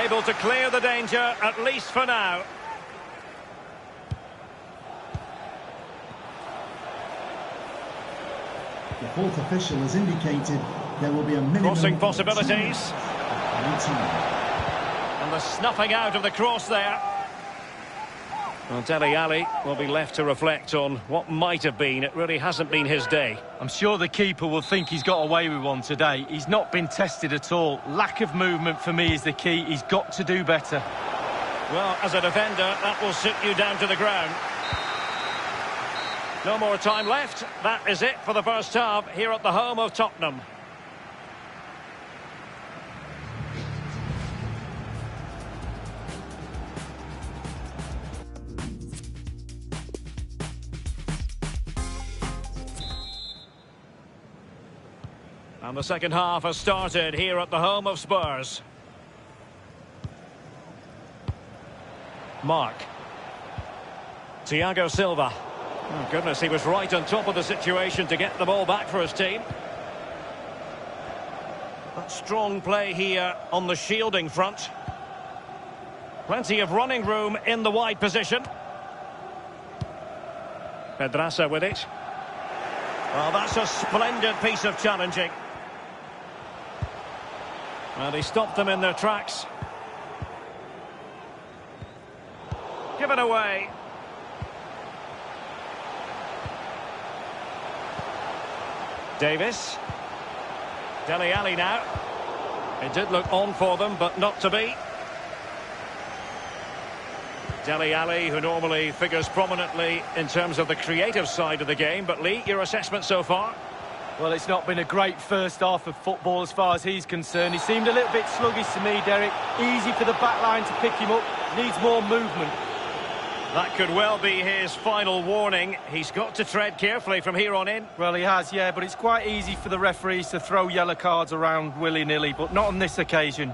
Able to clear the danger, at least for now. The fourth official has indicated there will be a minimum Crossing of possibilities. 18. And the snuffing out of the cross there. Well, Dele Alli will be left to reflect on what might have been. It really hasn't been his day. I'm sure the keeper will think he's got away with one today. He's not been tested at all. Lack of movement for me is the key. He's got to do better. Well, as a defender, that will sit you down to the ground. No more time left. That is it for the first half here at the home of Tottenham. And the second half has started here at the home of Spurs. Mark. Thiago Silva. Oh, goodness, he was right on top of the situation to get the ball back for his team. That strong play here on the shielding front. Plenty of running room in the wide position. Pedraza with it. Well, that's a splendid piece of challenging. Well, he stopped them in their tracks. Given away. Davis. Dele Alli now. It did look on for them, but not to be. Dele Alli, who normally figures prominently in terms of the creative side of the game. But Lee, your assessment so far? Well, it's not been a great first half of football as far as he's concerned. He seemed a little bit sluggish to me, Derek. Easy for the back line to pick him up. Needs more movement. That could well be his final warning. He's got to tread carefully from here on in. Well, he has, yeah, but it's quite easy for the referees to throw yellow cards around willy-nilly, but not on this occasion.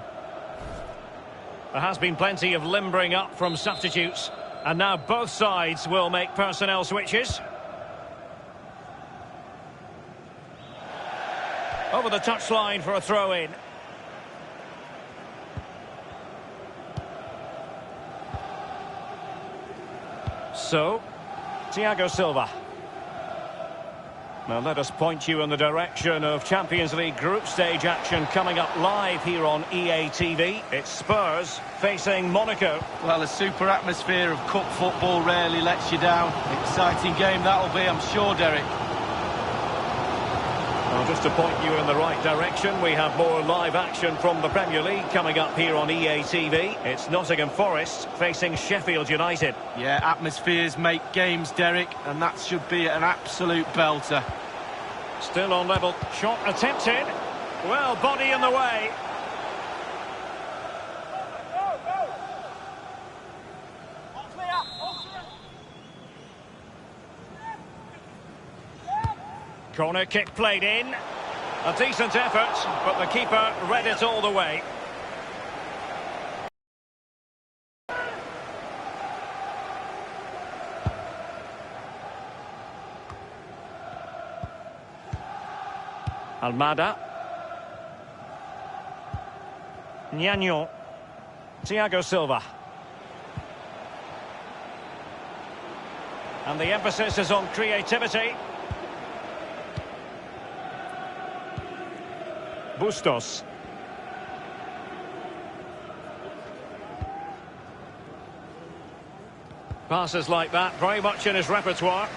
There has been plenty of limbering up from substitutes, and now both sides will make personnel switches. Over the touchline for a throw-in. So, Thiago Silva. Now let us point you in the direction of Champions League group stage action coming up live here on EA TV. It's Spurs facing Monaco. Well, a super atmosphere of cup football rarely lets you down. Exciting game that'll be, I'm sure, Derek. Well, just to point you in the right direction, we have more live action from the Premier League coming up here on EA TV. It's Nottingham Forest facing Sheffield United. Yeah, atmospheres make games, Derek, and that should be an absolute belter. Still on level. Shot attempted. Well, body in the way. Corner kick played in. A decent effort, but the keeper read it all the way. Almada. Nyanyo. Thiago Silva. And the emphasis is on creativity. Bustos. Passes like that, very much in his repertoire.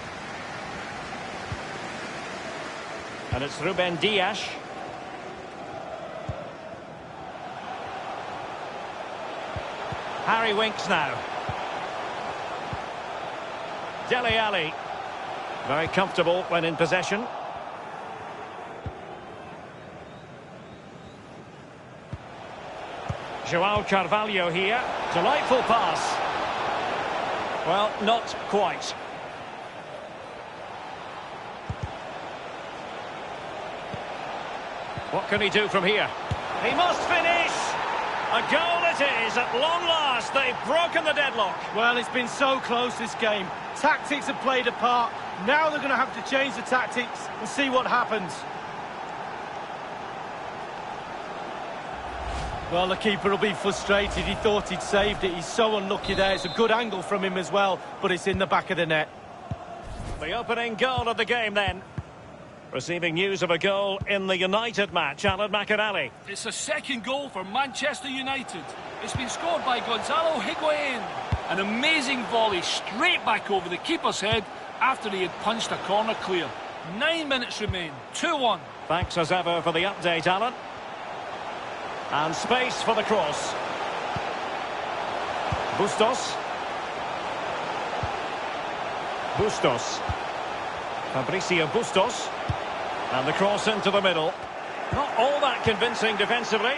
And it's Ruben Dias. Harry Winks now. Dele Alli. Very comfortable when in possession. João Carvalho here. Delightful pass. Well, not quite. What can he do from here? He must finish. A goal it is at long last. They've broken the deadlock. Well, it's been so close, this game. Tactics have played a part. Now they're going to have to change the tactics and see what happens. Well, the keeper will be frustrated. He thought he'd saved it. He's so unlucky there. It's a good angle from him as well, but it's in the back of the net. The opening goal of the game then. Receiving news of a goal in the United match, Alan McInally. It's a second goal for Manchester United. It's been scored by Gonzalo Higuain. An amazing volley straight back over the keeper's head after he had punched a corner clear. 9 minutes remain. 2-1. Thanks as ever for the update, Alan. And space for the cross. Bustos. Fabricio Bustos. And the cross into the middle. Not all that convincing defensively.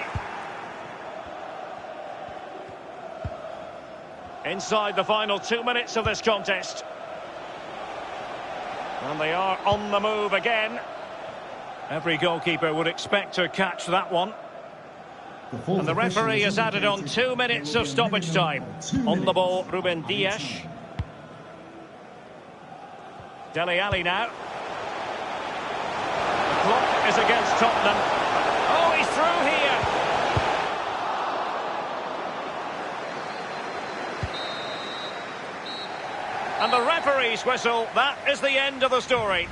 Inside the final 2 minutes of this contest. And they are on the move again. Every goalkeeper would expect to catch that one. And the referee has added on 2 minutes of stoppage time. On the ball, Ruben Dias. Dele Alli now. The clock is against Tottenham. Oh, he's through here. And the referee's whistle, that is the end of the story.